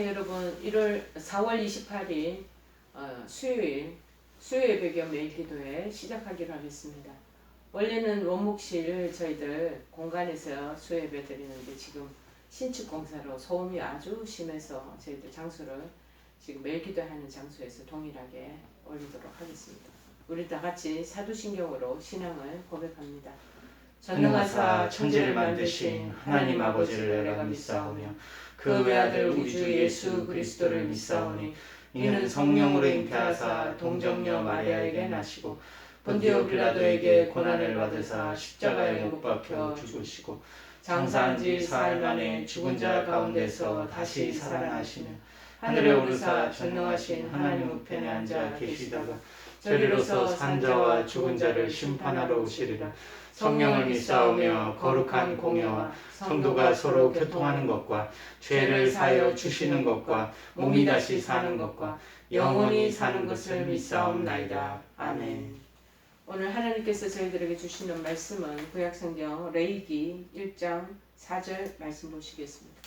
안녕하세요 여러분. 4월 28일 수요일 배경 매일 기도회 시작하기로 하겠습니다. 원래는 원목실 저희들 공간에서 수요 예배 드리는데 지금 신축 공사로 소음이 아주 심해서 저희들 장소를 지금 매일 기도하는 장소에서 동일하게 올리도록 하겠습니다. 우리 다 같이 사도신경으로 신앙을 고백합니다. 전능하사 천지를 만드신 하나님 아버지를 내가 믿사오며 그 외아들 우리 주 예수 그리스도를 믿사오니 이는 성령으로 잉태하사 동정녀 마리아에게 나시고 본디오 빌라도에게 고난을 받으사 십자가에 못 박혀 죽으시고 장사한 지 사흘 만에 죽은 자 가운데서 다시 살아나시며 하늘에 오르사 전능하신 하나님 우편에 앉아 계시다가 저리로서 산 자와 죽은 자를 심판하러 오시리라. 성령을 믿사오며 거룩한 공예와 성도가 서로 교통하는 것과 죄를 사하여 주시는 것과 몸이 다시 사는 것과 영원히 사는 것을 믿사옵나이다. 아멘. 오늘 하나님께서 저희들에게 주시는 말씀은 구약성경 레위기 1장 4절 말씀 보시겠습니다.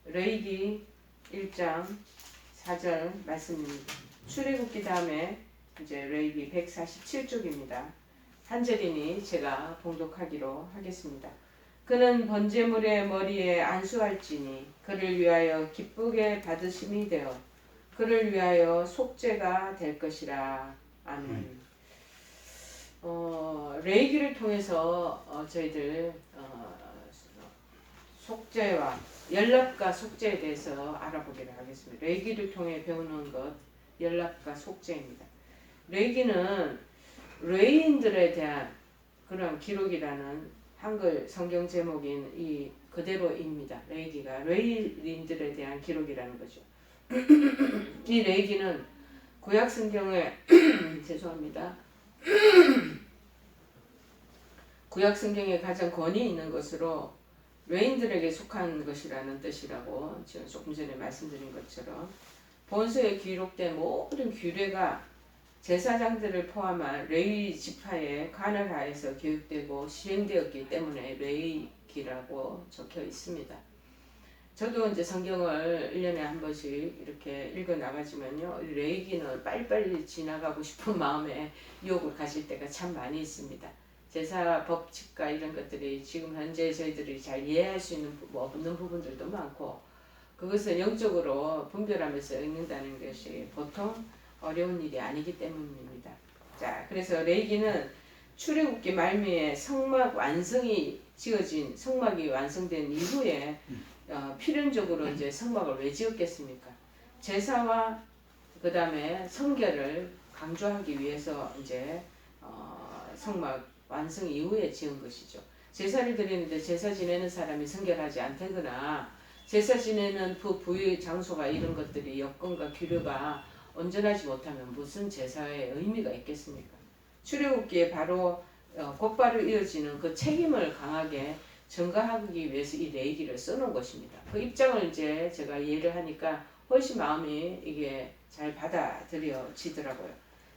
레위기 1장 4절 말씀입니다. 출애굽기 다음에 이제 레위기 147쪽입니다. 한 절이니 제가 봉독하기로 하겠습니다. 그는 번제물의 머리에 안수할지니 그를 위하여 기쁘게 받으심이 되어 그를 위하여 속죄가 될 것이라. 아멘. 레위기를 통해서 저희들 속죄와 연락과 속죄에 대해서 알아보기로 하겠습니다. 레위기를 통해 배우는 것 연락과 속죄입니다. 레위기는 레위인들에 대한 그런 기록이라는 한글 성경 제목인 이 그대로입니다. 레위기가 레위인들에 대한 기록이라는 거죠. 이 레위기는 구약 성경에 죄송합니다. 구약 성경에 가장 권위 있는 것으로 레위인들에게 속한 것이라는 뜻이라고 지금 조금 전에 말씀드린 것처럼 본서에 기록된 모든 규례가 제사장들을 포함한 레위 지파의 관할 하에서 교육되고 시행되었기 때문에 레위기라고 적혀 있습니다. 저도 이제 성경을 1년에 한 번씩 이렇게 읽어 나가지만요. 레위기는 빨리빨리 지나가고 싶은 마음에 유혹을 가질 때가 참 많이 있습니다. 제사 법칙과 이런 것들이 지금 현재 저희들이 잘 이해할 수 있는 없는 부분들도 많고 그것을 영적으로 분별하면서 읽는다는 것이 보통 어려운 일이 아니기 때문입니다. 자, 그래서 레위기는 출애굽기 말미에 성막 완성이 지어진 성막이 완성된 이후에 필연적으로 이제 성막을 왜 지었겠습니까? 제사와 그 다음에 성결을 강조하기 위해서 이제 성막 완성 이후에 지은 것이죠. 제사를 드리는데 제사 지내는 사람이 성결하지 않다거나 제사 지내는 그 부의 장소가 이런 것들이 여건과 규례가 온전하지 못하면 무슨 제사의 의미가 있겠습니까? 출애굽기에 바로 곧바로 이어지는 그 책임을 강하게 전가하기 위해서 이 레위기를 써놓은 것입니다. 그 입장을 이제 제가 이해를 하니까 훨씬 마음이 이게 잘 받아들여지더라고요.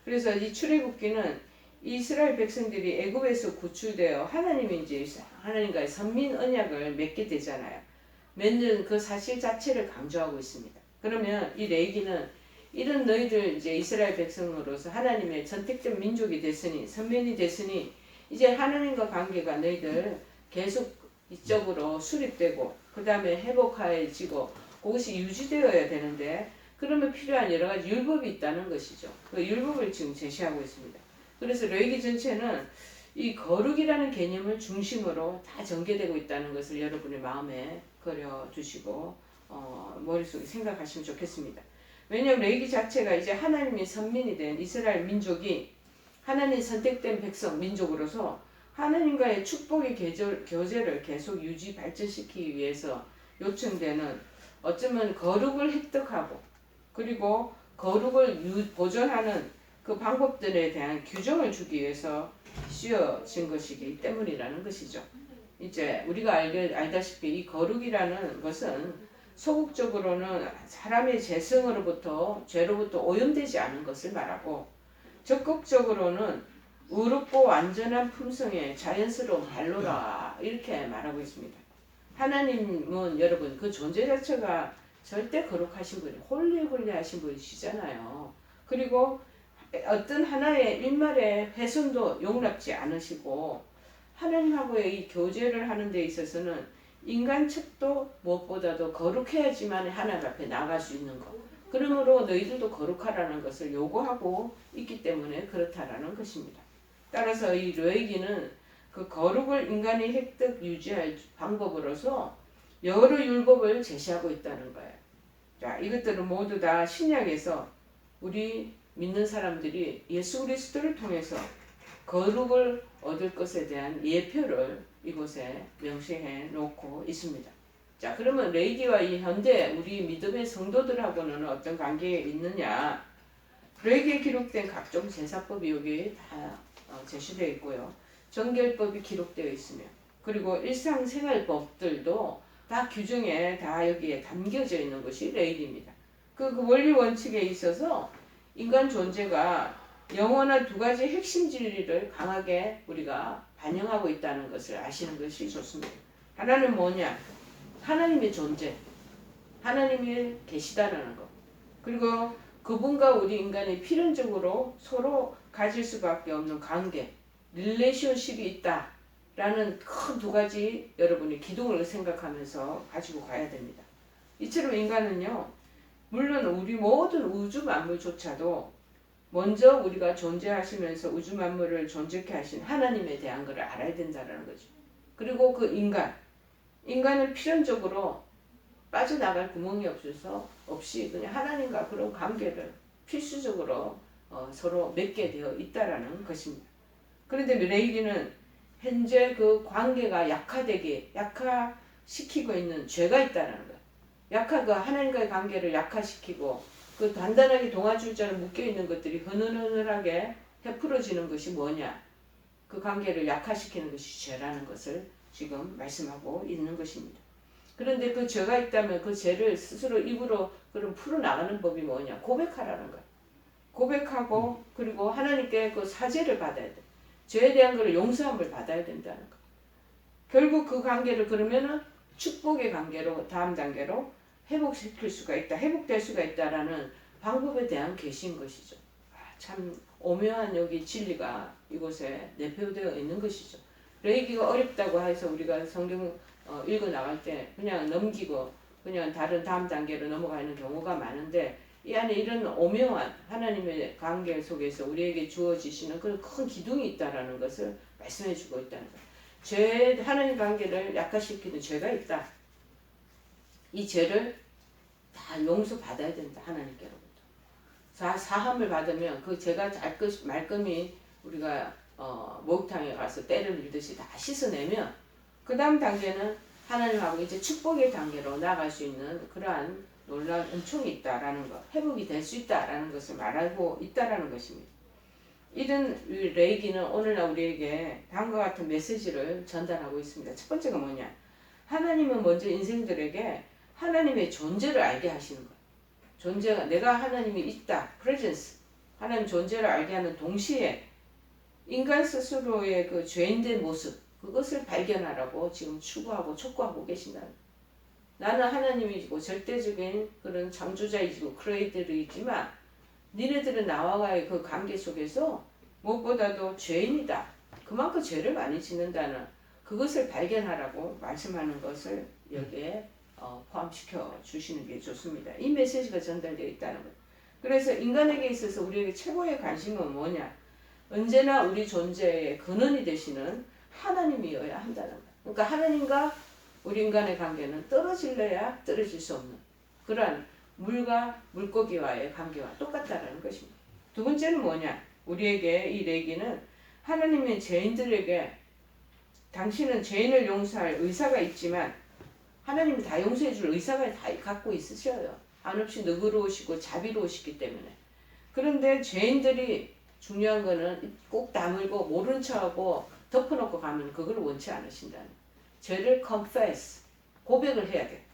그래서 이 출애굽기는 이스라엘 백성들이 애굽에서 구출되어 하나님이 이제 하나님과의 선민 언약을 맺게 되잖아요. 맺는 그 사실 자체를 강조하고 있습니다. 그러면 이 레위기는 이런 너희들 이제 이스라엘 백성으로서 하나님의 선택된 민족이 됐으니 선민이 됐으니 이제 하나님과 관계가 너희들 계속 이쪽으로 수립되고 그 다음에 회복해지고 그것이 유지되어야 되는데 그러면 필요한 여러 가지 율법이 있다는 것이죠. 그 율법을 지금 제시하고 있습니다. 그래서 레위기 전체는 이 거룩이라는 개념을 중심으로 다 전개되고 있다는 것을 여러분의 마음에 그려두시고 머릿속에 생각하시면 좋겠습니다. 왜냐하면 레위기 자체가 이제 하나님의 선민이 된 이스라엘 민족이 하나님 선택된 백성 민족으로서 하나님과의 축복의 교제를 계속 유지 발전시키기 위해서 요청되는 어쩌면 거룩을 획득하고 그리고 거룩을 보존하는 그 방법들에 대한 규정을 주기 위해서 씌워진 것이기 때문이라는 것이죠. 이제 우리가 알다시피 이 거룩이라는 것은 소극적으로는 사람의 재성으로부터 죄로부터 오염되지 않은 것을 말하고 적극적으로는 의롭고 완전한 품성의 자연스러운 발로라 이렇게 말하고 있습니다. 하나님은 여러분 그 존재 자체가 절대 거룩하신 분이 홀리하신 분이시잖아요. 그리고 어떤 하나의 일말의 훼손도 용납지 않으시고 하나님하고의 이 교제를 하는 데 있어서는 인간 측도 무엇보다도 거룩해야지만 하나님 앞에 나갈 수 있는 것. 그러므로 너희들도 거룩하라는 것을 요구하고 있기 때문에 그렇다라는 것입니다. 따라서 이 레위기는 그 거룩을 인간이 획득 유지할 방법으로서 여러 율법을 제시하고 있다는 거예요. 자, 이것들은 모두 다 신약에서 우리 믿는 사람들이 예수 그리스도를 통해서 거룩을 얻을 것에 대한 예표를 이곳에 명시해 놓고 있습니다. 자, 그러면 레위기와 이 현대 우리 믿음의 성도들하고는 어떤 관계에 있느냐? 레위기에 기록된 각종 제사법이 여기 다 제시되어 있고요. 정결법이 기록되어 있으며 그리고 일상생활법들도 다 규정에 다 여기에 담겨져 있는 것이 레위기입니다. 그 원리 원칙에 있어서 인간 존재가 영원한 두 가지 핵심 진리를 강하게 우리가 반영하고 있다는 것을 아시는 것이 좋습니다. 하나는 뭐냐? 하나님의 존재, 하나님이 계시다라는 것. 그리고 그분과 우리 인간이 필연적으로 서로 가질 수밖에 없는 관계, 릴레이션십이 있다라는 큰 두 가지 여러분이 기둥을 생각하면서 가지고 가야 됩니다. 이처럼 인간은요, 물론 우리 모든 우주 만물조차도 먼저 우리가 존재하시면서 우주 만물을 존재케 하신 하나님에 대한 것을 알아야 된다는 거죠. 그리고 그 인간은 필연적으로 빠져나갈 구멍이 없이 그냥 하나님과 그런 관계를 필수적으로 서로 맺게 되어 있다라는 것입니다. 그런데 레위기는 현재 그 관계가 약화시키고 있는 죄가 있다는 거예요. 그 하나님과의 관계를 약화시키고 그 단단하게 동아줄자로 묶여있는 것들이 흐느흐느하게 헤풀어지는 것이 뭐냐? 그 관계를 약화시키는 것이 죄라는 것을 지금 말씀하고 있는 것입니다. 그런데 그 죄가 있다면 그 죄를 스스로 입으로 그럼 풀어나가는 법이 뭐냐? 고백하라는 거예요. 고백하고 그리고 하나님께 그 사죄를 받아야 돼. 죄에 대한 걸 용서함을 받아야 된다는 거. 결국 그 관계를 그러면은 축복의 관계로 다음 단계로 회복시킬 수가 있다, 회복될 수가 있다라는 방법에 대한 계시인 것이죠. 참 오묘한 여기 진리가 이곳에 내포되어 있는 것이죠. 레위기가 어렵다고 해서 우리가 성경 읽어 나갈 때 그냥 넘기고 그냥 다음 단계로 넘어가는 경우가 많은데 이 안에 이런 오묘한 하나님의 관계 속에서 우리에게 주어지시는 그런 큰 기둥이 있다라는 것을 말씀해 주고 있다는 거예요. 하나님 관계를 약화시키는 죄가 있다. 이 죄를 다 용서받아야 된다. 하나님께로부터. 사함을 받으면 그 죄가 말끔히 우리가 목욕탕에 가서 때를 밀듯이 다 씻어내면 그 다음 단계는 하나님하고 이제 축복의 단계로 나아갈 수 있는 그러한 놀라운 은총이 있다라는 것, 회복이 될 수 있다라는 것을 말하고 있다라는 것입니다. 이런 레위기는 오늘날 우리에게 다음과 같은 메시지를 전달하고 있습니다. 첫 번째가 뭐냐? 하나님은 먼저 인생들에게 하나님의 존재를 알게 하시는 거예요. 존재가 내가 하나님이 있다, presence, 하나님 존재를 알게 하는 동시에 인간 스스로의 그 죄인된 모습, 그것을 발견하라고 지금 추구하고 촉구하고 계신다는 거예요. 나는 하나님이고 절대적인 그런 창조자이고 크리에이터이지만 니네들은 나와의 그 관계 속에서 무엇보다도 죄인이다. 그만큼 죄를 많이 짓는다는 그것을 발견하라고 말씀하는 것을 여기에 포함시켜 주시는 게 좋습니다. 이 메시지가 전달되어 있다는 거예요. 그래서 인간에게 있어서 우리에게 최고의 관심은 뭐냐? 언제나 우리 존재의 근원이 되시는 하나님이어야 한다는 거예요. 그러니까 하나님과 우리 인간의 관계는 떨어질래야 떨어질 수 없는 그러한 물과 물고기와의 관계와 똑같다는 것입니다. 두 번째는 뭐냐? 우리에게 이 레위기는 하나님의 죄인들에게 당신은 죄인을 용서할 의사가 있지만 하나님이 다 용서해 줄 의사가 다 갖고 있으셔요. 한없이 너그러우시고 자비로우시기 때문에. 그런데 죄인들이 중요한 거는 꼭 다물고 모른 척하고 덮어놓고 가면 그걸 원치 않으신다는. 죄를 confess, 고백을 해야 돼.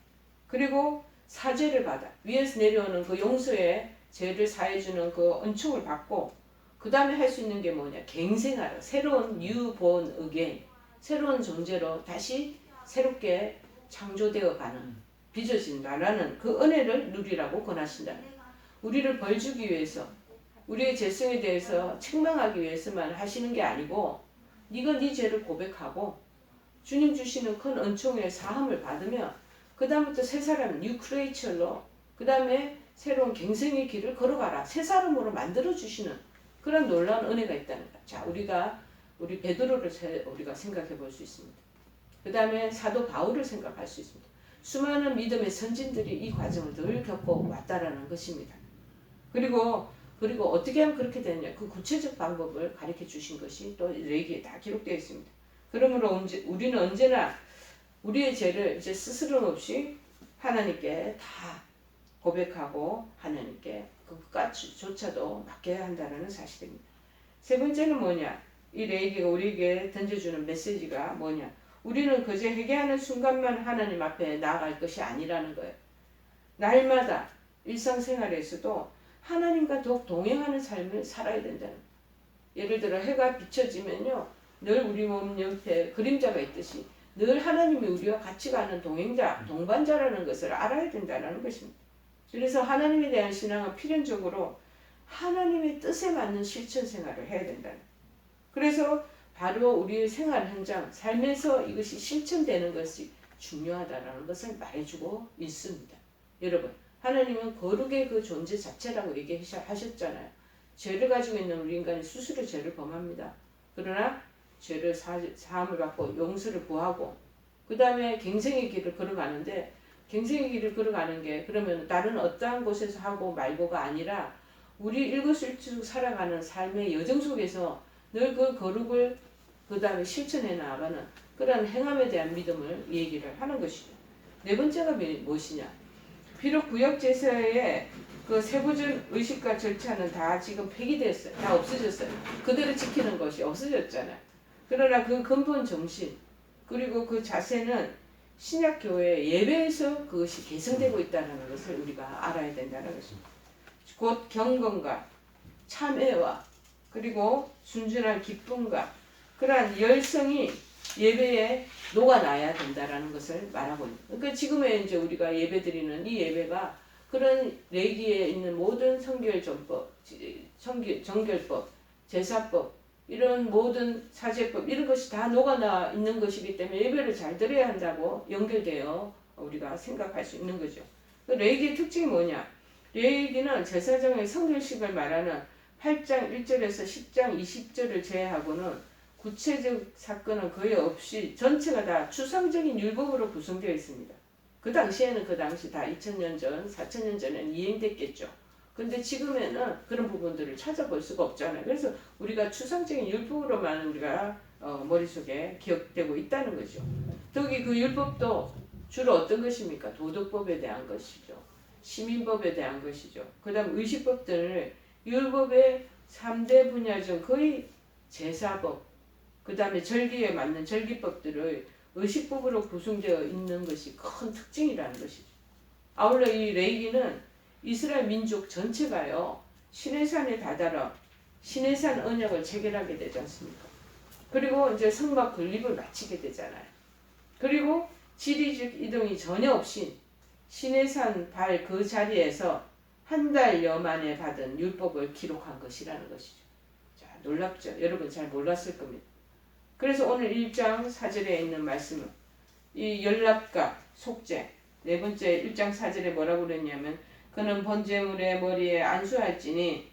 그리고 사죄를 받아. 위에서 내려오는 그 용서의 죄를 사해주는 그 은총을 받고 그 다음에 할 수 있는 게 뭐냐? 갱생하라. 새로운 new born again. 새로운 존재로 다시 새롭게 창조되어 가는 빚어진다라는 그 은혜를 누리라고 권하신다. 우리를 벌주기 위해서 우리의 죄성에 대해서 책망하기 위해서만 하시는 게 아니고 네가 네 죄를 고백하고 주님 주시는 큰 은총의 사함을 받으면 그 다음부터 새 사람 뉴 크리에이처로 그 다음에 새로운 갱생의 길을 걸어가라. 새 사람으로 만들어 주시는 그런 놀라운 은혜가 있다는 거야. 자, 우리 베드로를 우리가 생각해 볼 수 있습니다. 그 다음에 사도 바울을 생각할 수 있습니다. 수많은 믿음의 선진들이 이 과정을 늘 겪고 왔다라는 것입니다. 그리고 어떻게 하면 그렇게 되느냐 그 구체적 방법을 가르쳐 주신 것이 또 레위기에 다 기록되어 있습니다. 그러므로 우리는 언제나 우리의 죄를 이제 스스럼 없이 하나님께 다 고백하고 하나님께 그것조차도 맡겨야 한다는 사실입니다. 세 번째는 뭐냐? 이 레위기가 우리에게 던져주는 메시지가 뭐냐? 우리는 그저 회개하는 순간만 하나님 앞에 나아갈 것이 아니라는 거예요. 날마다 일상생활에서도 하나님과 더욱 동행하는 삶을 살아야 된다는 거예요. 예를 들어 해가 비춰지면요. 늘 우리 몸 옆에 그림자가 있듯이 늘 하나님이 우리와 같이 가는 동행자, 동반자라는 것을 알아야 된다는 것입니다. 그래서 하나님에 대한 신앙은 필연적으로 하나님의 뜻에 맞는 실천 생활을 해야 된다는 거예요. 그래서 바로 우리의 생활 현장, 삶에서 이것이 실천되는 것이 중요하다는 것을 말해주고 있습니다. 여러분, 하나님은 거룩의 그 존재 자체라고 얘기하셨잖아요. 죄를 가지고 있는 우리 인간이 스스로 죄를 범합니다. 그러나 죄를 사함을 받고 용서를 구하고 그 다음에 갱생의 길을 걸어가는데 갱생의 길을 걸어가는 게 그러면 다른 어떠한 곳에서 하고 말고가 아니라 우리 일거수일투족 살아가는 삶의 여정 속에서 늘 그 거룩을 그 다음에 실천해 나가는 그런 행함에 대한 믿음을 얘기를 하는 것이죠. 네 번째가 무엇이냐? 비록 구역제사의 그 세부적 의식과 절차는 다 지금 폐기됐어요. 다 없어졌어요. 그대로 지키는 것이 없어졌잖아요. 그러나 그 근본 정신 그리고 그 자세는 신약교회 예배에서 그것이 계승되고 있다는 것을 우리가 알아야 된다는 것입니다. 곧 경건과 참회와 그리고 순전한 기쁨과 그러한 열성이 예배에 녹아나야 된다라는 것을 말하고 있는. 그러니까 지금의 이제 우리가 예배드리는 이 예배가 그런 레위기에 있는 모든 성결전법, 정결법, 제사법 이런 모든 사제법 이런 것이 다 녹아나 있는 것이기 때문에 예배를 잘 드려야 한다고 연결되어 우리가 생각할 수 있는 거죠. 그 레위기의 특징이 뭐냐? 레위기는 제사장의 성결식을 말하는 8장 1절에서 10장 20절을 제외하고는 구체적 사건은 거의 없이 전체가 다 추상적인 율법으로 구성되어 있습니다. 그 당시에는 그 당시 다 2000년 전, 4000년 전에는 이행됐겠죠. 그런데 지금에는 그런 부분들을 찾아볼 수가 없잖아요. 그래서 우리가 추상적인 율법으로만 우리가 머릿속에 기억되고 있다는 거죠. 더욱이 그 율법도 주로 어떤 것입니까? 도덕법에 대한 것이죠. 시민법에 대한 것이죠. 그 다음 의식법들을 율법의 3대 분야 중 거의 제사법, 그 다음에 절기에 맞는 절기법들을 의식법으로 구성되어 있는 것이 큰 특징이라는 것이죠. 아울러 이 레위기는 이스라엘 민족 전체가요. 시내산에 다다라 시내산 언약을 체결하게 되지 않습니까? 그리고 이제 성막 건립을 마치게 되잖아요. 그리고 지리적 이동이 전혀 없이 시내산 발 그 자리에서 한 달여 만에 받은 율법을 기록한 것이라는 것이죠. 자, 놀랍죠? 여러분 잘 몰랐을 겁니다. 그래서 오늘 1장 4절에 있는 말씀은 이 연락과 속죄 네 번째 1장 4절에 뭐라고 그랬냐면 그는 번제물의 머리에 안수할지니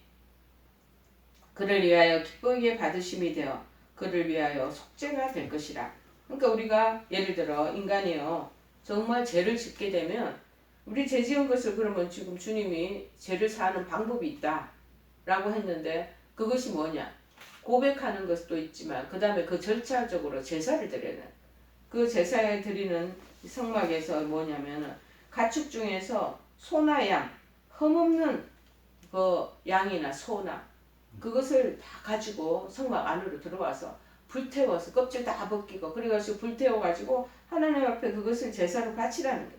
그를 위하여 기쁘게 받으심이 되어 그를 위하여 속죄가 될 것이라. 그러니까 우리가 예를 들어 인간이요 정말 죄를 짓게 되면 우리 죄 지은 것을 그러면 지금 주님이 죄를 사하는 방법이 있다 라고 했는데 그것이 뭐냐? 고백하는 것도 있지만 그 다음에 그 절차적으로 제사를 드리는 그 제사에 드리는 성막에서 뭐냐면 가축 중에서 소나 양 흠없는 그 양이나 소나 그것을 다 가지고 성막 안으로 들어와서 불태워서 껍질 다 벗기고 그래가지고 불태워가지고 하나님 앞에 그것을 제사로 바치라는 거예요.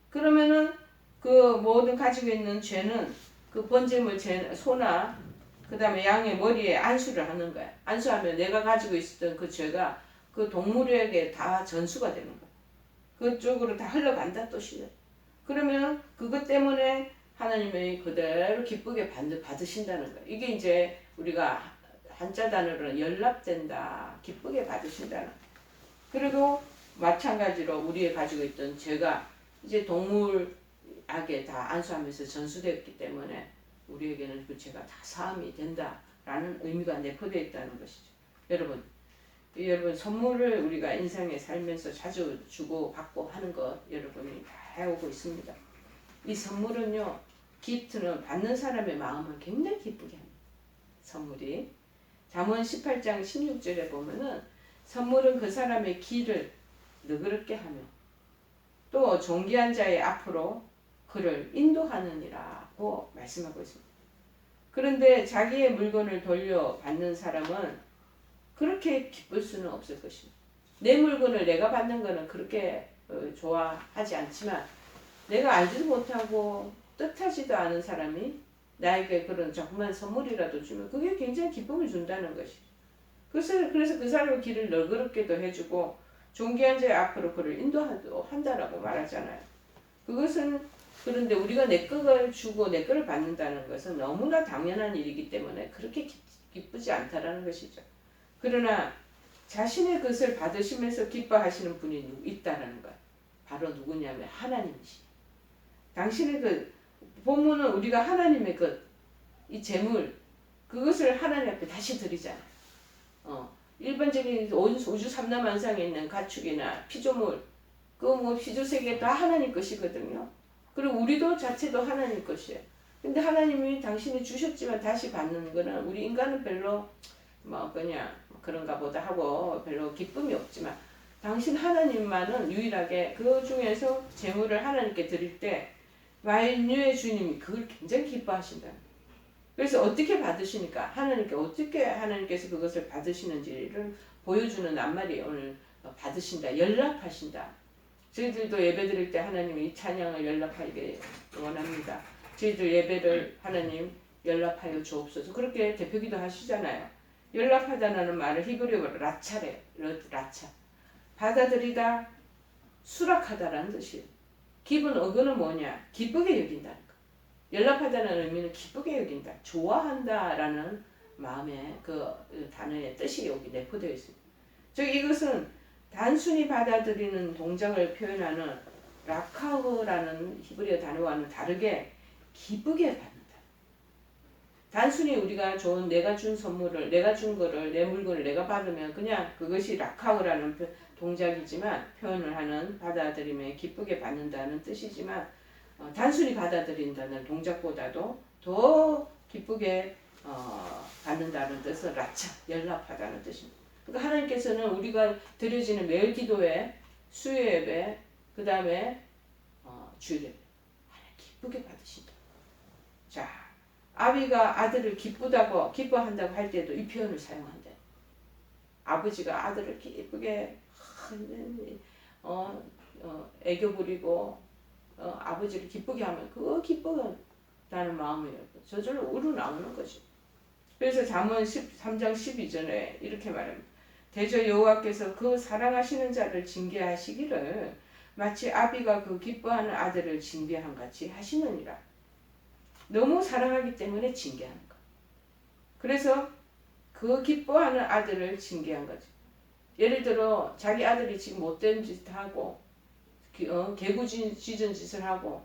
그러면은 그 모든 가지고 있는 죄는 그 번제물 소나 그 다음에 양의 머리에 안수를 하는 거야. 안수하면 내가 가지고 있었던 그 죄가 그 동물에게 다 전수가 되는 거야. 그쪽으로 다 흘러간다 뜻이에요. 그러면 그것 때문에 하나님이 그대로 기쁘게 받으신다는 거예요. 이게 이제 우리가 한자 단어로는 연락된다, 기쁘게 받으신다는 거예요. 그리고 마찬가지로 우리가 가지고 있던 죄가 이제 동물에게 다 안수하면서 전수되었기 때문에 우리에게는 그 죄가 다 사함이 된다라는 의미가 내포되어 있다는 것이죠. 여러분 선물을 우리가 인생에 살면서 자주 주고 받고 하는 것 여러분이 다 해오고 있습니다. 이 선물은요, 기프트는 받는 사람의 마음을 굉장히 기쁘게 합니다. 선물이 잠언 18장 16절에 보면은 선물은 그 사람의 길을 너그럽게 하며 또 존귀한 자의 앞으로 그를 인도하느니라고 말씀하고 있습니다. 그런데 자기의 물건을 돌려받는 사람은 그렇게 기쁠 수는 없을 것입니다. 내 물건을 내가 받는 것은 그렇게 좋아하지 않지만 내가 알지도 못하고 뜻하지도 않은 사람이 나에게 그런 조그만 선물이라도 주면 그게 굉장히 기쁨을 준다는 것이. 그래서 그 사람의 길을 너그럽게도 해주고 존귀한 자의 앞으로 그를 인도한다라고 말하잖아요. 그것은 그런데 우리가 내 것을 주고 내 것을 받는다는 것은 너무나 당연한 일이기 때문에 그렇게 기쁘지 않다라는 것이죠. 그러나 자신의 것을 받으시면서 기뻐하시는 분이 있다라는 거예요. 바로 누구냐면 하나님이시. 당신의 그 본문은 우리가 하나님의 것, 이 재물, 그것을 하나님 앞에 다시 드리잖아요. 일반적인 우주 삼라만상에 있는 가축이나 피조물, 그 뭐 피조세계 다 하나님 것이거든요. 그리고 우리도 자체도 하나님 것이에요. 근데 하나님이 당신이 주셨지만 다시 받는 거는 우리 인간은 별로 뭐 그냥 그런가 보다 하고 별로 기쁨이 없지만 당신 하나님만은 유일하게 그 중에서 재물을 하나님께 드릴 때 만유의 주님이 그걸 굉장히 기뻐하신다. 그래서 어떻게 받으시니까 하나님께 어떻게 하나님께서 그것을 받으시는지를 보여주는 낱말이 오늘 받으신다, 연락하신다. 저희들도 예배 드릴 때 하나님이 이 찬양을 연락하게 원합니다. 저희들 예배를 하나님 연락하여 주옵소서 그렇게 대표기도 하시잖아요. 연락하다는 말을 히브리어로 라차래요. 라차. 받아들이다, 수락하다라는 뜻이에요. 기분 어근은 뭐냐? 기쁘게 여긴다는 거. 연락하다는 의미는 기쁘게 여긴다, 좋아한다라는 마음의 그 단어의 뜻이 여기 내포되어 있습니다. 즉 이것은 단순히 받아들이는 동작을 표현하는 라카흐라는 히브리어 단어와는 다르게 기쁘게 받는다. 단순히 우리가 좋은 내가 준 선물을, 내가 준 거를, 내 물건을 내가 받으면 그냥 그것이 라카흐라는 동작이지만 표현을 하는 받아들임에 기쁘게 받는다는 뜻이지만 단순히 받아들인다는 동작보다도 더 기쁘게 받는다는 뜻은 라차, 연락하다는 뜻입니다. 그러니까 하나님께서는 우리가 드려지는 매일 기도회, 수요 예배, 그 다음에 주일 예배 하나님 기쁘게 받으신다. 자, 아비가 아들을 기뻐한다고 할 때도 이 표현을 사용한대. 아버지가 아들을 기쁘게 애교 부리고 아버지를 기쁘게 하면 그 기쁘다는 마음이 저절로 우러나오는 거죠. 그래서 잠언 13장 12절에 이렇게 말합니다. 대저 여호와께서 그 사랑하시는 자를 징계하시기를 마치 아비가 그 기뻐하는 아들을 징계한 같이 하시느니라. 너무 사랑하기 때문에 징계하는 거. 그래서 그 기뻐하는 아들을 징계한 거죠. 예를 들어 자기 아들이 지금 못된 짓을 하고 개구짖은 짓을 하고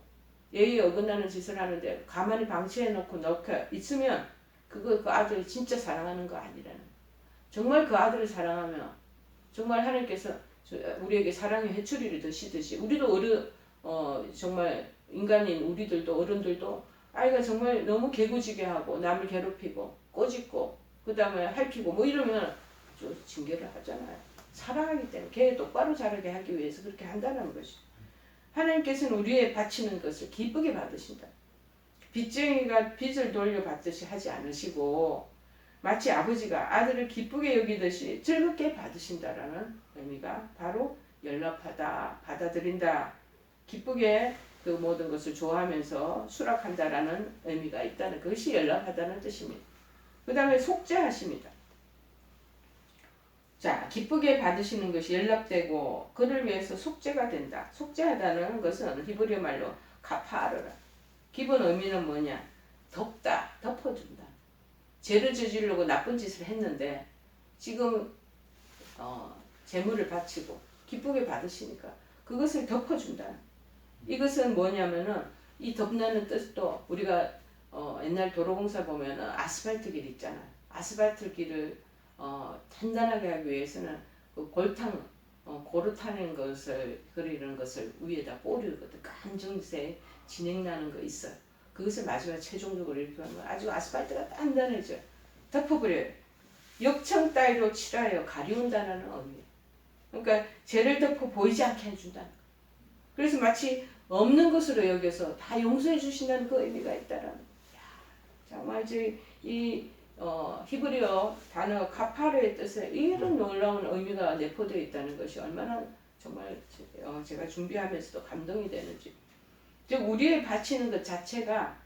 예의 어긋나는 짓을 하는데 가만히 방치해놓고 있으면 그 아들을 진짜 사랑하는 거 아니라는 거예요. 정말 그 아들을 사랑하면 정말 하나님께서 우리에게 사랑의 회초리를 드시듯이 우리도 정말 인간인 우리들도 어른들도 아이가 정말 너무 개구지게 하고 남을 괴롭히고 꼬집고 그 다음에 핥히고 뭐 이러면 좀 징계를 하잖아요. 사랑하기 때문에 걔 똑바로 자라게 하기 위해서 그렇게 한다는 것이. 하나님께서는 우리의 바치는 것을 기쁘게 받으신다. 빚쟁이가 빚을 돌려받듯이 하지 않으시고 마치 아버지가 아들을 기쁘게 여기듯이 즐겁게 받으신다라는 의미가 바로 연락하다, 받아들인다, 기쁘게 그 모든 것을 좋아하면서 수락한다라는 의미가 있다는 그것이 연락하다는 뜻입니다. 그 다음에 속죄하십니다. 자, 기쁘게 받으시는 것이 연락되고 그를 위해서 속죄가 된다. 속죄하다는 것은 히브리어 말로 카파르라. 기본 의미는 뭐냐? 덮다, 덮어준다. 죄를 저지르고 나쁜 짓을 했는데 지금 재물을 바치고 기쁘게 받으시니까 그것을 덮어준다. 이것은 뭐냐면은 이 덮는 뜻도 우리가 옛날 도로공사 보면은 아스팔트 길 있잖아. 아스팔트 길을 단단하게 하기 위해서는 그 골탕 고루 타는 것을 그리는 것을 위에다 뿌리거든. 간정색 진행 나는 거 있어요. 그것을 마지막 최종적으로 이렇게 하면 아주 아스팔트가 단단해져. 덮어버려요. 역청 따위로 칠하여 가리운다는 의미. 그러니까 죄를 덮어 보이지 않게 해준다. 그래서 마치 없는 것으로 여겨서 다 용서해 주신다는 그 의미가 있다라는. 정말 이 히브리어 단어 카파르의 뜻에 이런 놀라운 의미가 내포되어 있다는 것이 얼마나 정말 제가 준비하면서도 감동이 되는지. 즉 우리의 바치는 것 자체가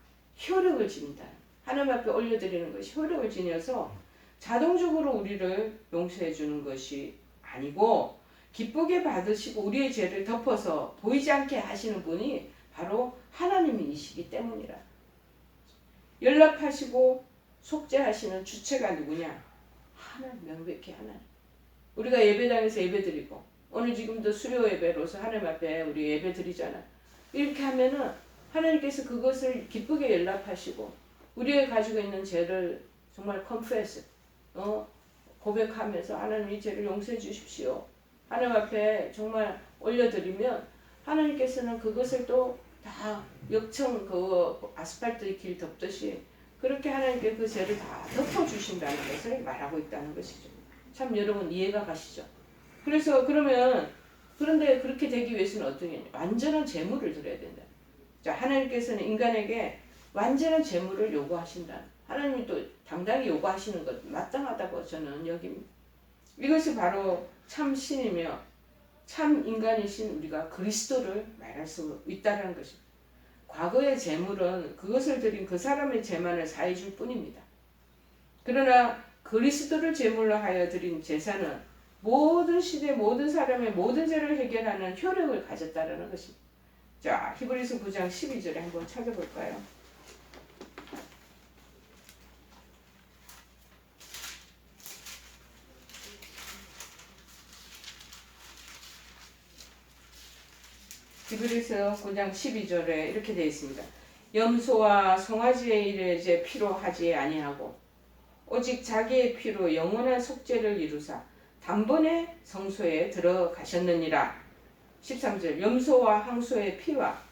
효력을 지닌다. 하나님 앞에 올려드리는 것이 효력을 지녀서 자동적으로 우리를 용서해 주는 것이 아니고 기쁘게 받으시고 우리의 죄를 덮어서 보이지 않게 하시는 분이 바로 하나님이시기 때문이라. 연락하시고 속죄하시는 주체가 누구냐? 하나님, 명백히 하나님. 우리가 예배당에서 예배드리고 오늘 지금도 수료 예배로서 하나님 앞에 우리 예배 드리잖아. 이렇게 하면은 하나님께서 그것을 기쁘게 연락하시고 우리가 가지고 있는 죄를 정말 confess, 고백하면서 하나님 이 죄를 용서해 주십시오. 하나님 앞에 정말 올려드리면 하나님께서는 그것을 또 다 역청 그 아스팔트 길 덮듯이 그렇게 하나님께 그 죄를 다 덮어주신다는 것을 말하고 있다는 것이죠. 참 여러분 이해가 가시죠? 그래서 그런데 그렇게 되기 위해서는 어떤 게 완전한 재물을 드려야 된다. 자, 하나님께서는 인간에게 완전한 재물을 요구하신다. 하나님이 또 당당히 요구하시는 것 마땅하다고 저는 여깁니다. 이것이 바로 참 신이며 참 인간이신 우리가 그리스도를 말할 수 있다는 것입니다. 과거의 재물은 그것을 드린 그 사람의 죄만을 사해 줄 뿐입니다. 그러나 그리스도를 제물로 하여 드린 제사는 모든 시대 모든 사람의 모든 죄를 해결하는 효력을 가졌다는 것입니다. 자, 히브리서 9장 12절에 한번 찾아볼까요? 히브리서 9장 12절에 이렇게 되어 있습니다. 염소와 송아지의 일에 이제 피로 하지 아니하고 오직 자기의 피로 영원한 속죄를 이루사 단번에 성소에 들어가셨느니라. 13절 염소와 항소의 피와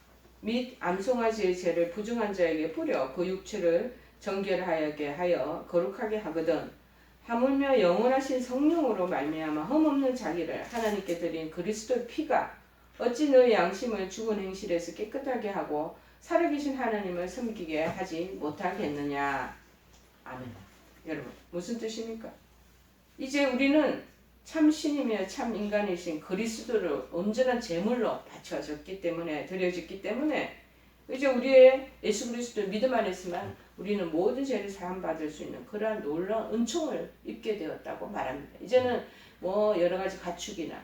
및 암송아지의 죄를 부정한 자에게 뿌려 그 육체를 정결하게 하여 거룩하게 하거든 하물며 영원하신 성령으로 말미암아 흠없는 자기를 하나님께 드린 그리스도의 피가 어찌 너의 양심을 죽은 행실에서 깨끗하게 하고 살아계신 하나님을 섬기게 하지 못하겠느냐. 아멘. 여러분 무슨 뜻입니까? 이제 우리는 참 신이며 참 인간이신 그리스도를 온전한 제물로 바쳐졌기 때문에 드려졌기 때문에 이제 우리의 예수 그리스도를 믿음 안에서만 우리는 모든 죄를 사함받을 수 있는 그러한 놀라운 은총을 입게 되었다고 말합니다. 이제는 뭐 여러 가지 가축이나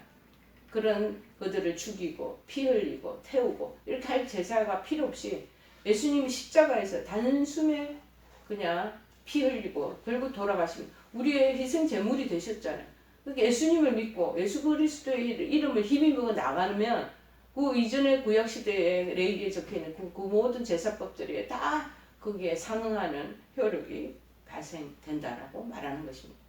그런 그들을 죽이고 피 흘리고 태우고 이렇게 할 제사가 필요 없이 예수님이 십자가에서 단숨에 그냥 피 흘리고 결국 돌아가시면 우리의 희생 제물이 되셨잖아요. 그러니까 예수님을 믿고 예수 그리스도의 이름을 힘입어 나가면 그 이전의 구약 시대에 레위기에 적혀있는 그 모든 제사법들이 다 거기에 상응하는 효력이 발생된다라고 말하는 것입니다.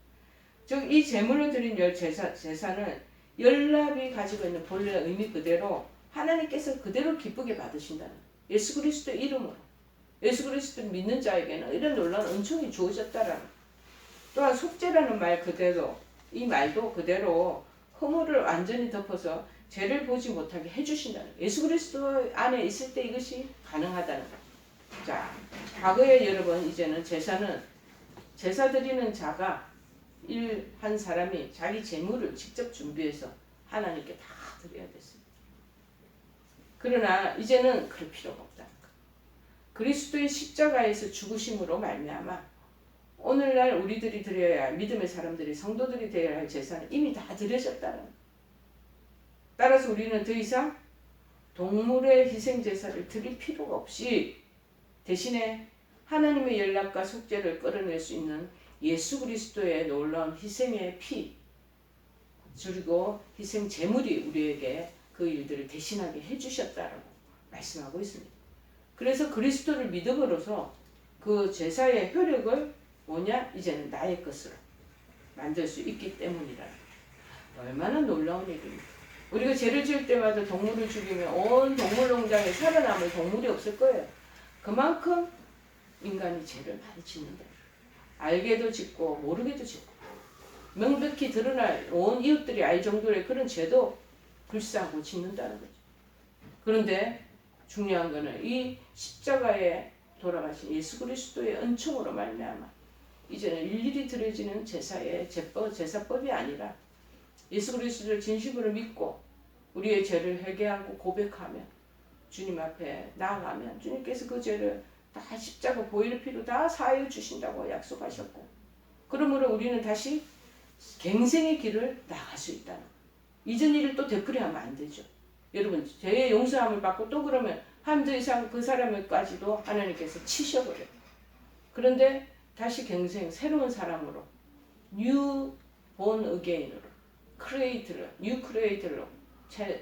즉 이 제물을 드린 제사는 연락이 가지고 있는 본래 의미 그대로 하나님께서 그대로 기쁘게 받으신다는 예수 그리스도 이름으로 예수 그리스도를 믿는 자에게는 이런 놀라운 은총이 주어졌다라는 또한 속죄라는 말 그대로 이 말도 그대로 허물을 완전히 덮어서 죄를 보지 못하게 해주신다는 예수 그리스도 안에 있을 때 이것이 가능하다는 것. 자, 과거에 여러분 이제는 제사 드리는 자가 한 사람이 자기 재물을 직접 준비해서 하나님께 다 드려야 됐습니다. 그러나 이제는 그럴 필요가 없다. 그리스도의 십자가에서 죽으심으로 말미암아 오늘날 우리들이 드려야 할, 믿음의 사람들이, 성도들이 되어야 할 제사는 이미 다 드려졌다는 거예요. 따라서 우리는 더 이상 동물의 희생 제사를 드릴 필요가 없이 대신에 하나님의 연락과 속죄를 끌어낼 수 있는 예수 그리스도의 놀라운 희생의 피, 그리고 희생 제물이 우리에게 그 일들을 대신하게 해주셨다라고 말씀하고 있습니다. 그래서 그리스도를 믿음으로써 그 제사의 효력을 뭐냐? 이제는 나의 것으로 만들 수 있기 때문이라. 얼마나 놀라운 일입니까? 우리가 죄를 지을 때마다 동물을 죽이면 온 동물농장에 살아남을 동물이 없을 거예요. 그만큼 인간이 죄를 많이 짓는다. 알게도 짓고 모르게도 짓고 명백히 드러날 온 이웃들이 알 정도의 그런 죄도 불사하고 짓는다는 거죠. 그런데 중요한 것은 이 십자가에 돌아가신 예수 그리스도의 은총으로 말미암아 이제는 일일이 드려지는 제사법이 아니라 예수 그리스도를 진심으로 믿고 우리의 죄를 회개하고 고백하며 주님 앞에 나아가면 주님께서 그 죄를 다 십자가 보혈의 피로 다 사하여 주신다고 약속하셨고, 그러므로 우리는 다시 갱생의 길을 나갈 수 있다는 거예요. 이전 일을 또 되풀이하면 안 되죠. 여러분, 죄의 용서함을 받고 또 그러면 한 더 이상 그 사람을까지도 하나님께서 치셔버려요. 그런데 다시 갱생, 새로운 사람으로, new born again으로, new creator로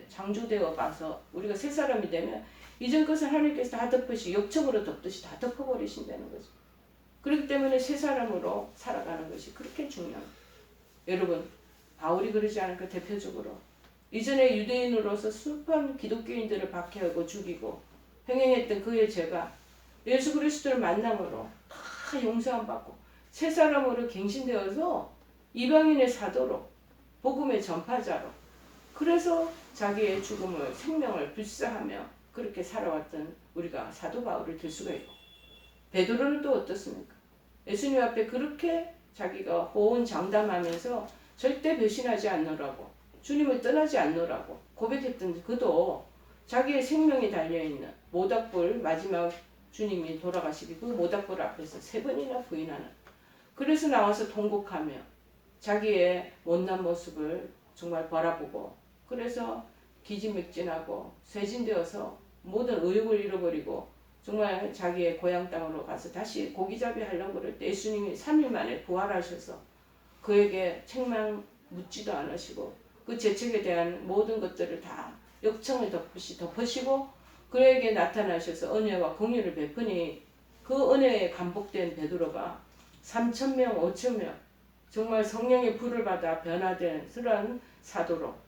창조되어 가서 우리가 새 사람이 되면 이전 것을 하나님께서 다 덮으시, 역청으로 덮듯이 다 덮어버리신다는 거죠. 그렇기 때문에 새 사람으로 살아가는 것이 그렇게 중요합니다. 여러분, 바울이 그러지 않을까? 대표적으로 이전에 유대인으로서 수많은 기독교인들을 박해하고 죽이고 행행했던 그의 죄가 예수 그리스도를 만남으로 다 용서함 받고 새 사람으로 갱신되어서 이방인의 사도로, 복음의 전파자로, 그래서 자기의 죽음을, 생명을 불사하며 그렇게 살아왔던 우리가 사도 바울을 들 수가 있고, 베드로는 또 어떻습니까? 예수님 앞에 그렇게 자기가 호언장담하면서 절대 배신하지 않노라고, 주님을 떠나지 않노라고 고백했던 그도 자기의 생명이 달려있는 모닥불, 마지막 주님이 돌아가시기 그 모닥불 앞에서 3번이나 부인하는, 그래서 나와서 통곡하며 자기의 못난 모습을 정말 바라보고, 그래서 기진맥진하고 쇠진되어서 모든 의욕을 잃어버리고 정말 자기의 고향 땅으로 가서 다시 고기잡이 하려고 그럴 때 예수님이 3일 만에 부활하셔서 그에게 책망 묻지도 않으시고 그 죄책에 대한 모든 것들을 다 역청을 덮으시고 그에게 나타나셔서 은혜와 긍휼을 베푸니 그 은혜에 감복된 베드로가 3,000명, 5,000명 정말 성령의 불을 받아 변화된 그러한 사도로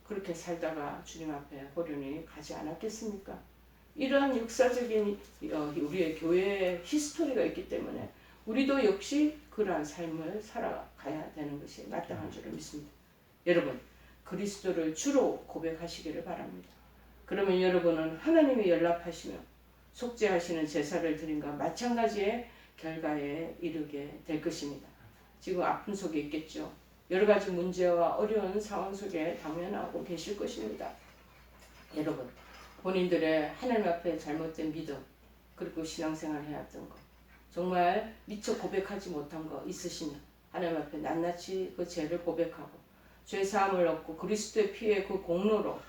그렇게 살다가 주님 앞에 호련히 가지 않았겠습니까? 이러한 역사적인 우리의 교회의 히스토리가 있기 때문에 우리도 역시 그러한 삶을 살아가야 되는 것이 마땅한 줄을 믿습니다. 여러분, 그리스도를 주로 고백하시기를 바랍니다. 그러면 여러분은 하나님이 연락하시며 속죄하시는 제사를 드림과 마찬가지의 결과에 이르게 될 것입니다. 지금 아픔 속에 있겠죠. 여러 가지 문제와 어려운 상황 속에 당면하고 계실 것입니다. 여러분, 본인들의 하나님 앞에 잘못된 믿음, 그리고 신앙생활 해왔던 것, 정말 미처 고백하지 못한 거 있으시면 하나님 앞에 낱낱이 그 죄를 고백하고 죄 사함을 얻고 그리스도의 피의 그 공로로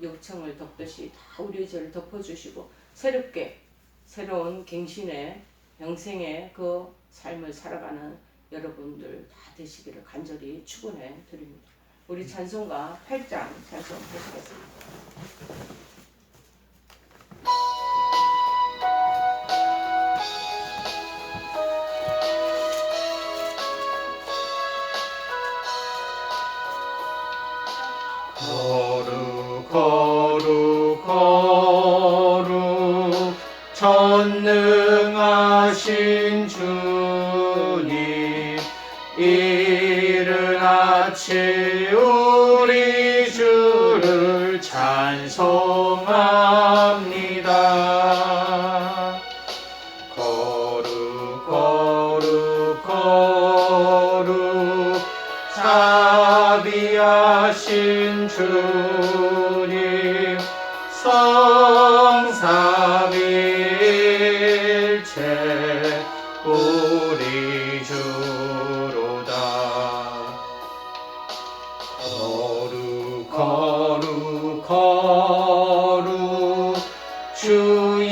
역청을 덮듯이 다 우리의 죄를 덮어주시고 새롭게 새로운 갱신의 영생의 그 삶을 살아가는 여러분들 다 되시기를 간절히 축원해 드립니다. 우리 찬송가 8장 찬송 보시겠습니다. 거룩 거룩 거룩 전능하신 주님, 이른 아침 우리 주를 찬송합니다. 거룩 거룩 거룩 자비하신 주님, 성삼일체 우리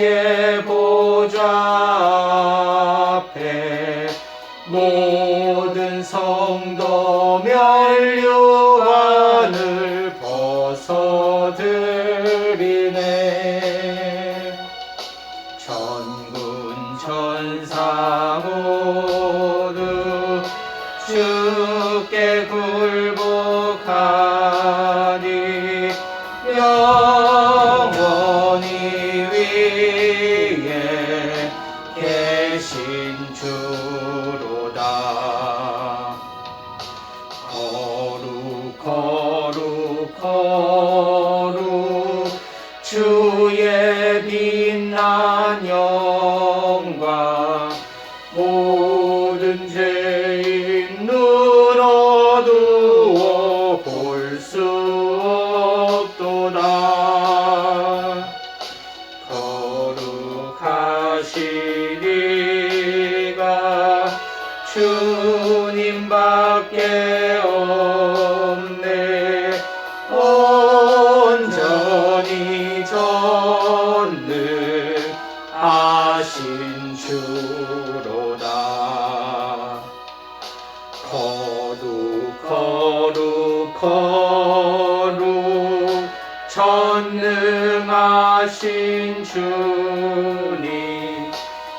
주의 보좌 앞에 모든 성도 면류관을 벗어드리네. 천군 천사 모두 주께 굴복하니 영원히 위에 계신 주로다. 거룩 거룩 거룩 주의 빛난 영광 모든 죄인 눈 어두워 볼 수 없도다. 거룩하시니가 주님밖에 없네. 온전히 전능하신 주로다. 거룩 거룩 거룩 전능하신 주님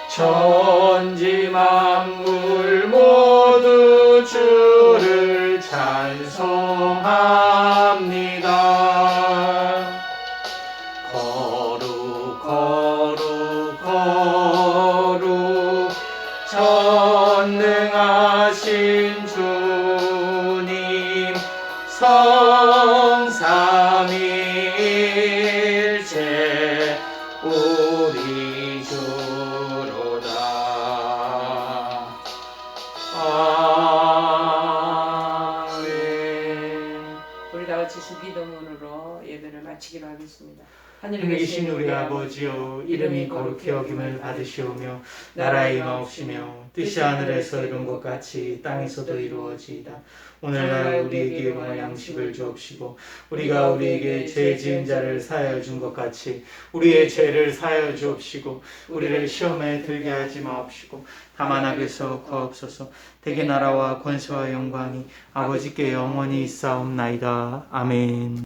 천지 만물 모두 주를 찬송합니다. 거룩 거룩 거룩 전능하신 주님 성삼위일체 우리 주로다. 아멘. 우리 다 같이 주기도문으로 예배를 마치기로 하겠습니다. 하늘에 계신 우리 아버지여, 이름이 거룩히 여김을 받으시오며 나라의 임하옵시며 뜻이 하늘에서 이룬 것 같이 땅에서도 이루어지이다. 오늘날 우리에게 일용할 양식을 주옵시고 우리가 우리에게 죄 지은 자를 사하여 준 것 같이 우리의 죄를 사하여 주옵시고 우리를 시험에 들게 하지 마옵시고 다만 악에서 구하옵소서. 대개 나라와 권세와 영광이 아버지께 영원히 있사옵나이다. 아멘.